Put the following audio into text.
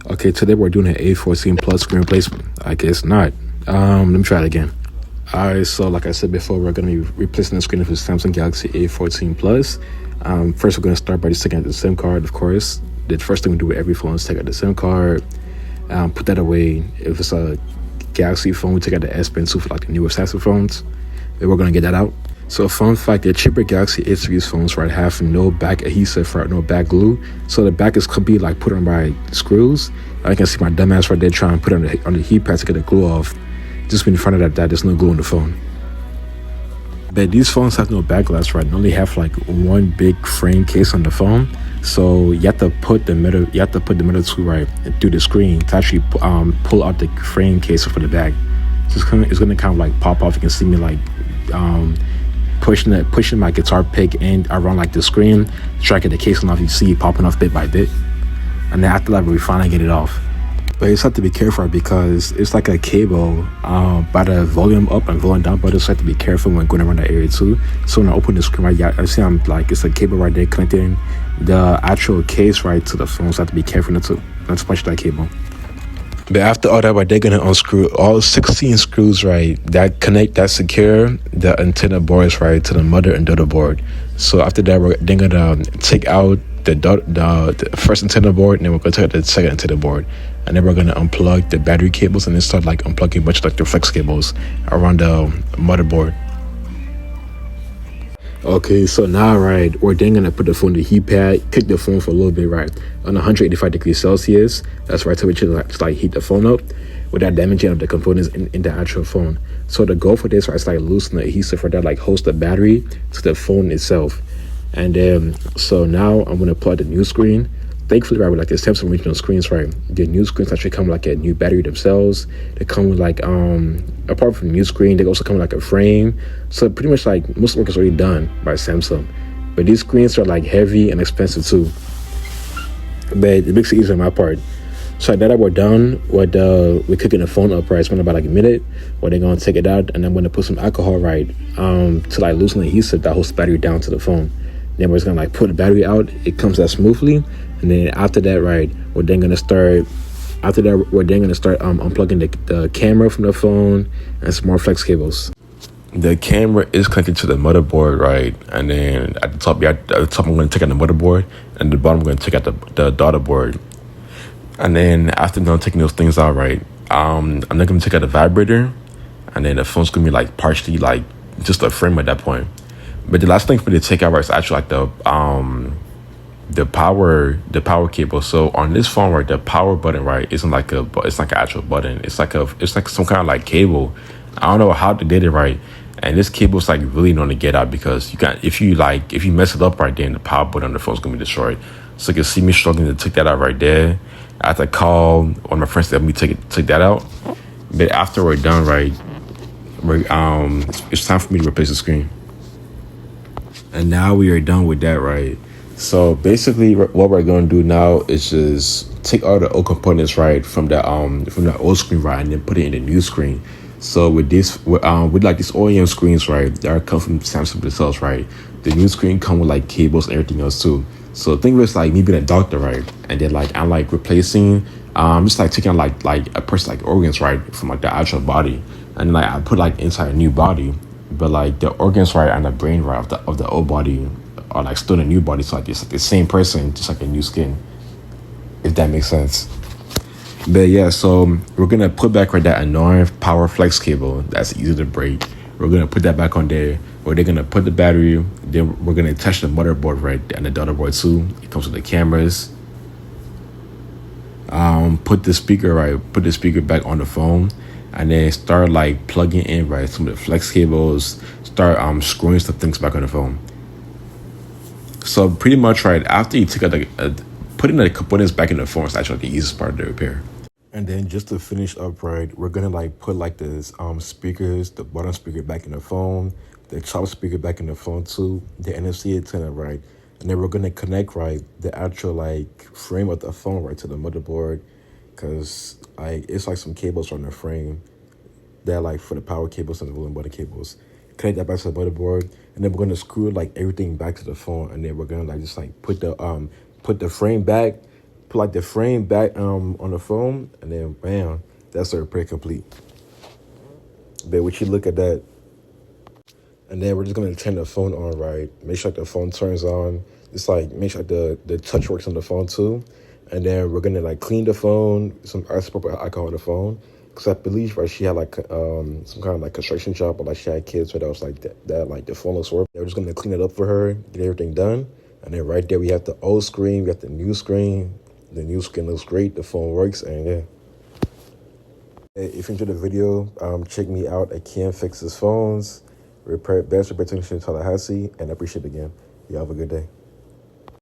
Okay, today we're doing an A14 Plus screen replacement. I guess not. Let me try it again. Alright, so like I said before, we're going to be replacing the screen of the Samsung Galaxy A14 Plus. First, we're going to start by just taking out the SIM card, of course. The first thing we do with every phone is take out the SIM card, put that away. If it's a Galaxy phone, we take out the S Pen 2 for like the newer Samsung phones. Then we're going to get that out. So fun fact, the cheaper Galaxy A series phones right have no back adhesive, right, no back glue. So the back is could be like put on by screws. I can see my dumbass right there trying to put it on the heat pad to get the glue off. Just when you find out that there's no glue on the phone. But these phones have no back glass, right? They only have like one big frame case on the phone. So you have to put the middle two right through the screen to actually pull out the frame case for the back. So it's gonna kind of like pop off. You can see me like pushing my guitar pick in around like the screen, try to get the casing off. You see it popping off bit by bit, and then after that we finally get it off. But you just have to be careful because it's like a cable by the volume up and volume down button, so you have to be careful when going around that area too. So when I open the screen right, yeah, I see I'm like it's a cable right there connecting the actual case right to the phone, so I have to be careful not to punch that cable. But after all that, right, they're gonna unscrew all 16 screws, right, that secure the antenna boards, right, to the mother and daughter board. So after that, they're gonna take out the first antenna board, and then we're gonna take out the second antenna board, and then we're gonna unplug the battery cables, and then start like unplugging a bunch of like the flex cables around the motherboard. Okay, so now, right, we're then gonna put the phone in the heat pad, kick the phone for a little bit, right, on 185 degrees Celsius. That's right, so we should like heat the phone up without damaging the components in the actual phone. So the goal for this, right, is like loosen the adhesive for that, like holds the battery to the phone itself. And then, so now I'm gonna plug the new screen. Thankfully, right, with like the Samsung original screens, right, the new screens actually come with like a new battery themselves. They come with like apart from the new screen, they also come with like a frame. So pretty much like most work is already done by Samsung. But these screens are like heavy and expensive too. But it makes it easier on my part. So now that we're done with we're cooking the phone up, right, it's been about like a minute. Where they're gonna take it out, and I'm gonna put some alcohol, right, to like loosen the adhesive that holds the battery down to the phone. Then we're just gonna like pull the battery out. It comes out smoothly, and then after that, right, we're then gonna start unplugging the camera from the phone and some more flex cables. The camera is connected to the motherboard, right, and then at the top I'm gonna take out the motherboard, and the bottom I'm gonna take out the daughter board. And then after done taking those things out, right, I'm not gonna take out the vibrator, and then the phone's gonna be like partially like just a frame at that point. But the last thing for me to take out, right, is actually like the power cable. So on this phone, right, the power button, right, it's like an actual button. It's like some kind of like cable. I don't know how they did it, right. And this cable is like really known to get out, because if you mess it up right there, the power button on the phone's gonna be destroyed. So you can see me struggling to take that out right there. I have to call one of my friends to help me take that out. But after we're done, right, it's time for me to replace the screen. And now we are done with that, right? So basically, what we're going to do now is just take all the old components, right, from the old screen, right, and then put it in the new screen. So with like these OEM screens, right, that come from Samsung themselves, right, the new screen come with like cables and everything else too. So think of it as like me being a doctor, right, and then like I'm like replacing, just like taking like a person's like organs, right, from like the actual body, and then like I put like inside a new body. But like the organs, right, and the brain, right, of the old body are like still in a new body. So like it's like the same person, just like a new skin, if that makes sense. But yeah, so we're gonna put back right that annoying power flex cable that's easy to break. We're gonna put that back on there. Where they're gonna put the battery. Then we're gonna attach the motherboard, right, and the daughter board too. It comes with the cameras. Put the speaker back on the phone. And then start like plugging in, right, some of the flex cables, start screwing some things back on the phone. So pretty much, right, after you take out putting the components back in the phone is actually the easiest part of the repair. And then just to finish up, right, we're gonna like put like this speakers, the bottom speaker back in the phone, the top speaker back in the phone too, the NFC antenna, right, and then we're gonna connect, right, the actual like frame of the phone, right, to the motherboard. Because it's like some cables on the frame. They're like for the power cables and the volume button cables. Connect that back to the motherboard, and then we're gonna screw like everything back to the phone, and then we're gonna like just like put the frame back, put like the frame back on the phone, and then bam, that's our repair complete. But what you look at that, and then we're just gonna turn the phone on right. Make sure like the phone turns on. It's like make sure like the touch works on the phone too. And then we're gonna like clean the phone, some isopropyl alcohol on the phone. Cause I believe she had like some kind of like construction job, or like she had kids, so that was like that like the phone looks horrible. We're just gonna clean it up for her, get everything done. And then right there we have the old screen, we got the new screen. The new screen looks great, the phone works, and yeah. Hey, if you enjoyed the video, check me out at Kian Fixes Phones. Best repair technician in Tallahassee, and I appreciate it again. You have a good day.